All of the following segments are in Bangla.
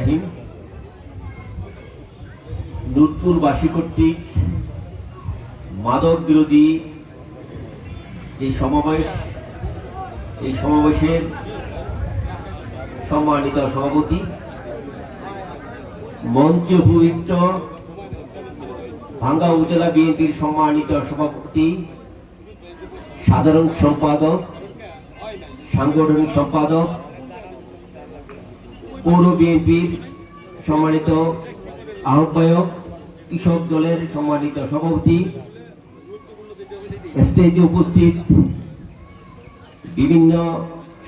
রহিম। নুরপুরবাসী কর্তৃক মাদক বিরোধী এই সমাবেশের সম্মানিত সভাপতি, মঞ্চে উপবিষ্ট ভাঙ্গা উপজেলা বিএনপির সম্মানিত সভাপতি, সাধারণ সম্পাদক, সাংগঠনিক সম্পাদক, পৌর বিএনপির সম্মানিত আহ্বায়ক, কৃষক দলের সম্মানিত সভাপতি, স্টেজে উপস্থিত বিভিন্ন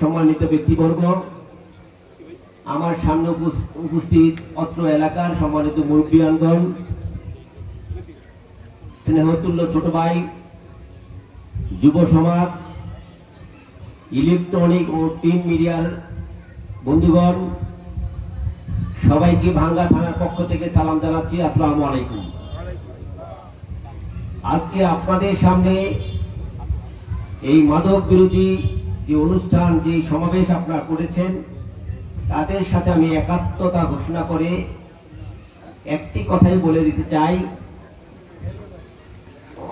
সম্মানিত ব্যক্তিবর্গ, আমার সামনে উপস্থিত অত্র এলাকার সম্মানিত মুরব্বিয়ানগণ, স্নেহতুল্য ছোট ভাই, যুব সমাজ, ইলেকট্রনিক ও প্রিন্ট মিডিয়ার বন্ধুগণ, সবাইকে ভাঙ্গা থানার পক্ষ থেকে সালাম জানাচ্ছি। আসসালামু আলাইকুম। আজকে আপনাদের সামনে এই মাদক বিরোধী যে অনুষ্ঠান, যে সমাবেশ আপনারা করেছেন, তাদের সাথে আমি একাত্মতা ঘোষণা করে একটি কথাই বলে দিতে চাই,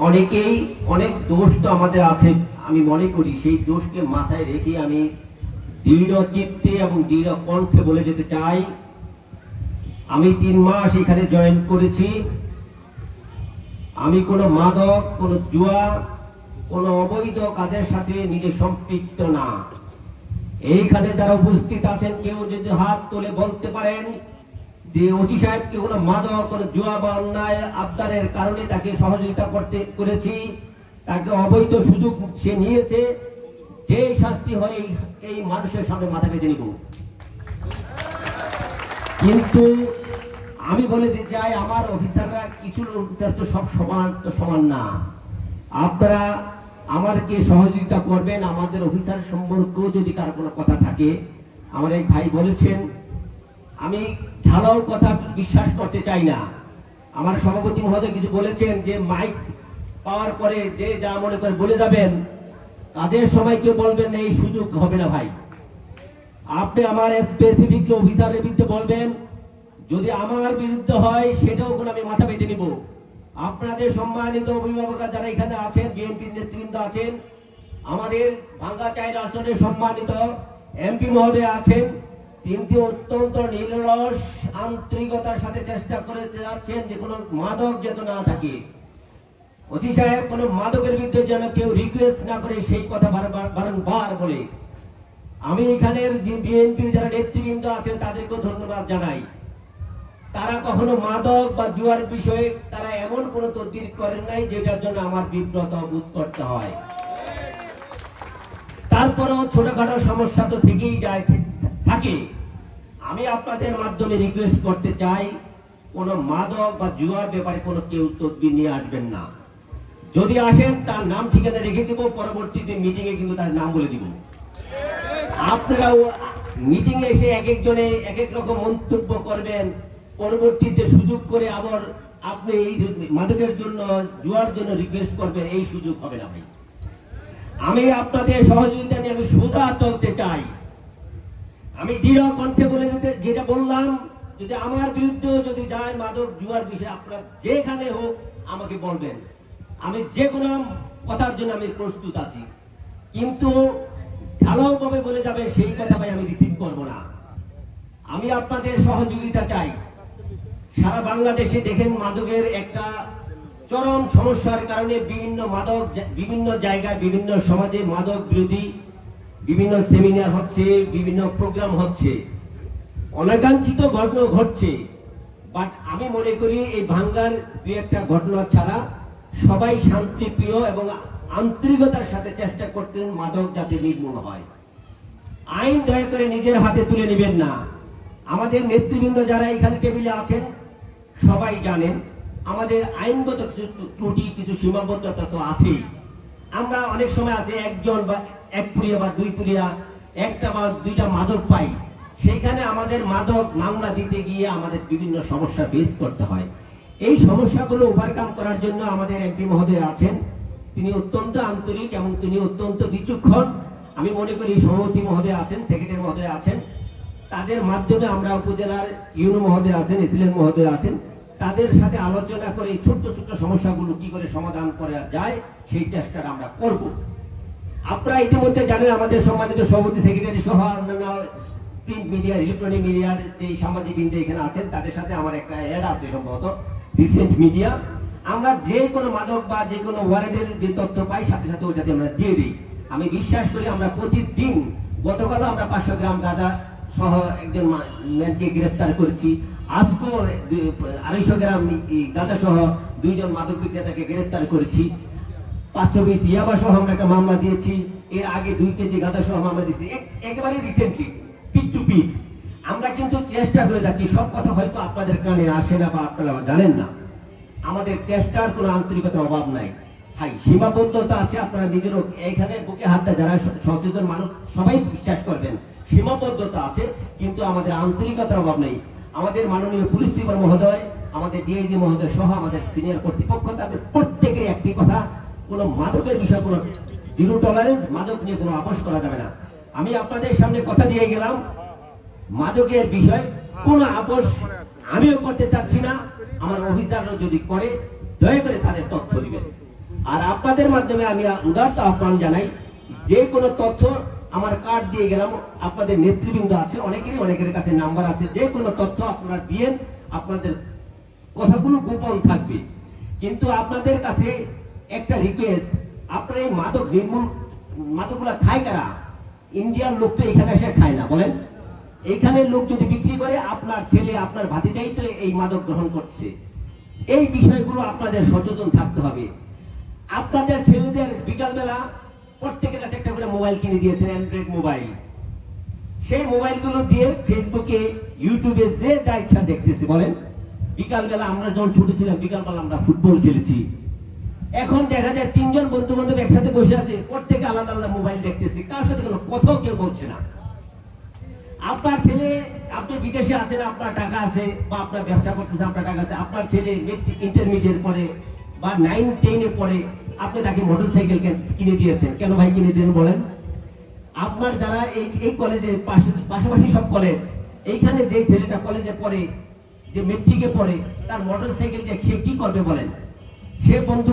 অনেকেই অনেক দোষ তো আমাদের আছে, আমি মনে করি সেই দোষকে মাথায় রেখে আমি দৃঢ় চিত্তে এবং দৃঢ় কণ্ঠে বলে যেতে চাই, আমি 3 মাস এখানে জয়েন করেছি। আমি কোনো মাদক, কোনো জুয়া, কোনো অবৈধ কাজের সাথে নিজে সম্পৃক্ত না। এইখানে যারা উপস্থিত আছেন, কেউ যদি হাত তুলে বলতে পারেন যে ওসি সাহেবকে কোনো মাদক, কোনো জুয়া বা অন্যায় আবদারের কারণে তাকে সহযোগিতা করেছি, তাকে অবৈধ সুযোগ সে নিয়েছে, যে শাস্তি হয় এই মানুষের সামনে মাথা পেতে নিব। কিন্তু আমি বলে দিতে চাই, আমার অফিসাররা, কিছু অফিসার তো সব সমান না। আপনারা আমাদেরকে সহযোগিতা করবেন। আমাদের অফিসার সম্পর্কেও যদি কারো কোনো কথা থাকে, আমার এক ভাই বলেছেন, আমি ঢালাও কথা বিশ্বাস করতে চাই না। আমার সভাপতি মহোদয় কিছু বলেছেন যে মাইক পাওয়ার পরে যে যা মনে করে বলে যাবেন, কাজের সময় কেউ বলবেন না, এই সুযোগ হবে না ভাই। আপনি আমার স্পেসিফিকলি অফিসারের বিরুদ্ধে বলবেন, যদি আমার বিরুদ্ধে হয় সেটাও কোনো আমি মাথা পেতে নিব। আপনাদের সম্মানিত অভিভাবকরা যারা এখানে আছেন, বিএনপির নেতৃবৃন্দ আছেন, আমাদের ভাঙ্গা 4 আসনের সম্মানিত এমপি মহোদয় আছেন, তিনি অত্যন্ত নিরলস আন্তরিকতার সাথে চেষ্টা করে যাচ্ছেন যে কোনো মাদক যেন না থাকে। ওসি সাহেব কোনো মাদকের বিরুদ্ধে যেন কেউ রিকোয়েস্ট না করে, সেই কথা বারংবার বলে। আমি এখানের যে বিএনপির যারা নেতৃবৃন্দ আছেন তাদেরকেও ধন্যবাদ জানাই। তারা কখনো মাদক বা জুয়ার বিষয়ে তারা এমন কোনো তদবির করেন নাই যেটার জন্য আমার বিব্রত বোধ করতে হয়। তারপরেও ছোটখাটো সমস্যা তো থেকেই যায়, থাকে। আমি আপনাদের মাধ্যমে রিকোয়েস্ট করতে চাই, কোনো মাদক বা জুয়ার ব্যাপারে কোনো কেউ তদবির নিয়ে আসবেন না। যদি আসেন, তার নাম ঠিকানা রেখে দিব, পরবর্তীতে মিটিংয়ে কিন্তু তার নাম বলে দিব। আপনারাও মিটিংয়ে এসে এক একজনে এক এক রকম মন্তব্য করবেন, পরবর্তীতে সুযোগ করে আবার আপনি এই মাদকের জন্য, জুয়ার জন্য রিকোয়েস্ট করবেন, এই সুযোগ হবে না ভাই। আমি আপনাদের সহযোগিতা নিয়ে আমি সোজা চলতে চাই। আমি দৃঢ় কণ্ঠে বলে দিতে যেটা বললাম, যদি আমার বিরুদ্ধে যদি যায় মাদক জুয়ার বিষয়ে, আপনারা যেখানে হোক আমাকে বলবেন, আমি যে কোনো কথার জন্য আমি প্রস্তুত আছি। কিন্তু ঢালাও ভাবে বলে যাবে সেই কথা ভাই আমি রিসিভ করব না। আমি আপনাদের সহযোগিতা চাই। সারা বাংলাদেশে দেখেন মাদকের একটা চরম সমস্যার কারণে বিভিন্ন জায়গায়, বিভিন্ন সমাজে মাদক বিরোধী বিভিন্ন সেমিনার হচ্ছে, বিভিন্ন প্রোগ্রাম হচ্ছে, অনাকাঙ্ক্ষিত ঘটনা ঘটছে। বাট আমি মনে করি এই ভাঙ্গার 2-1টা ঘটনা ছাড়া সবাই শান্তিপ্রিয় এবং আন্তরিকতার সাথে চেষ্টা করতেন মাদক যাতে নির্মূল হয়। আইন দয়া করে নিজের হাতে তুলে নেবেন না। আমাদের নেতৃবৃন্দ যারা এখানে টেবিলে আছেন সবাই জানেন, আমাদের আইনগত কিছু ত্রুটি, কিছু সীমাবদ্ধতা তো আছেই। আমরা অনেক সময় আছে একজন বা 1 পুড়িয়া বা 2 পুড়িয়া 1টা বা 2টা মাদক পাই, সেখানে আমাদের মাদক মামলা দিতে গিয়ে আমাদের বিভিন্ন সমস্যা ফেস করতে হয়। এই সমস্যাগুলো ওভারকাম করার জন্য আমাদের এমপি মহোদয় আছেন, তিনি অত্যন্ত আন্তরিক এবং তিনি অত্যন্ত বিচক্ষণ। আমি মনে করি সভাপতি মহোদয় আছেন, সেক্রেটারি মহোদয় আছেন, তাদের মাধ্যমে আমরা উপজেলার ইউনো মহোদয় আছেন, এসিলেন মহোদয় আছেন, তাদের সাথে আলোচনা করে এই ছোট্ট ছোট্ট সমস্যাগুলো কি করে সমাধান করা যায় সেই চেষ্টাটা আমরা করব। আপনারা ইতিমধ্যে জানেন আমাদের সম্মানিত সভাপতি সেক্রেটারি সহ অন্যান্য প্রিন্ট মিডিয়া, ইলেকট্রনিক মিডিয়ার যে সাংবাদিকবৃন্দ এখানে আছেন, তাদের সাথে আমার একটা অ্যাড আছে সম্ভবত রিসেন্ট মিডিয়া। আমরা যে কোনো মাদক বা যে কোনো ওয়ারেন্টের যে তথ্য পাই সাথে সাথে ওটাতে আমরা দিয়ে দিই। আমি বিশ্বাস করি আমরা প্রতিদিন, গতকালও আমরা 500 গ্রাম গাঁজা সহ একজন ম্যানকে গ্রেফতার করেছি, আজকেও 250 গ্রাম গাঁজা সহ 2 জন মাদক বিক্রেতাকে গ্রেফতার করেছি, 520 ইয়াবা সহ আমরা একটা মামলা দিয়েছি, এর আগে 2 কেজি গাঁজা সহ মামলা দিয়েছি একেবারে রিসেন্টলি, পিক টু পিক। আমরা কিন্তু চেষ্টা করে যাচ্ছি, সব কথা হয়তো আপনাদের কানে আসে না বা আপনারা জানেন না। আমাদের চেষ্টার কোনো আন্তরিকতার অভাব নাই ভাই, সীমাবদ্ধতা আছে। আপনারা নিজেরও এইখানে বুকে হাত দেয় যারা সচেতন মানুষ সবাই বিশ্বাস করবেন সীমাবদ্ধতা আছে, কিন্তু আমাদের আন্তরিকতার অভাব নেই। আমাদের মাননীয় পুলিশ সুপার মহোদয়, আমাদের ডিআইজি মহোদয় সহ আমাদের সিনিয়র কর্তৃপক্ষ, তাদের প্রত্যেকের একটি কথা, কোনো মাদকের বিষয় কোনো জিরো টলারেন্স, মাদক নিয়ে কোনো আপোষ করা যাবে না। আমি আপনাদের সামনে কথা দিয়ে গেলাম, মাদকের বিষয় কোনো আপোষ আমিও করতে চাচ্ছি না, আমার অফিসাররা যদি করে দয়া করে তাদের তথ্য দিবেন। আর আপনাদের মাধ্যমে আমি উদারত আহ্বান জানাই, যে কোনো তথ্য আমার কার্ড দিয়ে গেলাম, আপনাদের নেতৃবৃন্দ আছে, অনেকের কাছে নাম্বার আছে, যে কোনো তথ্য আপনারা দিয়েন, আপনাদের কথাগুলো গোপন থাকবে। কিন্তু আপনাদের কাছে একটা রিকোয়েস্ট, আপনারা এই মাদক নির্মূল, মাদকগুলা খায় কারা? ইন্ডিয়ার লোক তো এখানে এসে খায় না, বলেন? এইখানে লোক যদি বিক্রি করে, আপনার ছেলে আপনার ভাতিজাই তো এই মাদক গ্রহণ করছে। এই বিষয়গুলো আপনাদের সচেতন থাকতে হবে। আপনাদের ছেলেদের বিকালবেলা প্রত্যেকের কাছে একটা করে মোবাইল কিনে দিয়েছেন, অ্যান্ড্রয়েড মোবাইল। সেই মোবাইলগুলো দিয়ে ফেসবুকে, ইউটিউবে যে যা ইচ্ছা দেখতেছে, বলেন? বিকালবেলা আমরা যখন ছোট ছিলাম, বিকালবেলা আমরা ফুটবল খেলেছি। এখন দেখা যায় 3 জন বন্ধু বান্ধব একসাথে বসে আছে, প্রত্যেকে আলাদা আলাদা মোবাইল দেখতেছে, কার সাথে কোনো কথাও কেউ বলছে না। আপনার ছেলে, আপনি বিদেশে আছেন, আপনার টাকা আছে, বা আপনার ব্যবসা করতেছে, আপনার টাকা আছে, আপনার ছেলে ইন্টারমিডিয়েট পড়ে বা 9-10-এ পড়ে, আপনি তাকে মোটরসাইকেল কিনে দিয়েছেন। কেন ভাই কিনে দিলেন বলেন? আপনার যারা এই কলেজে পাশাপাশি সব কলেজ, এইখানে যে ছেলেটা কলেজে পড়ে, যে মেট্রিকে পড়ে, তার মোটরসাইকেল দিয়ে সে কি করবে বলেন? সে বন্ধু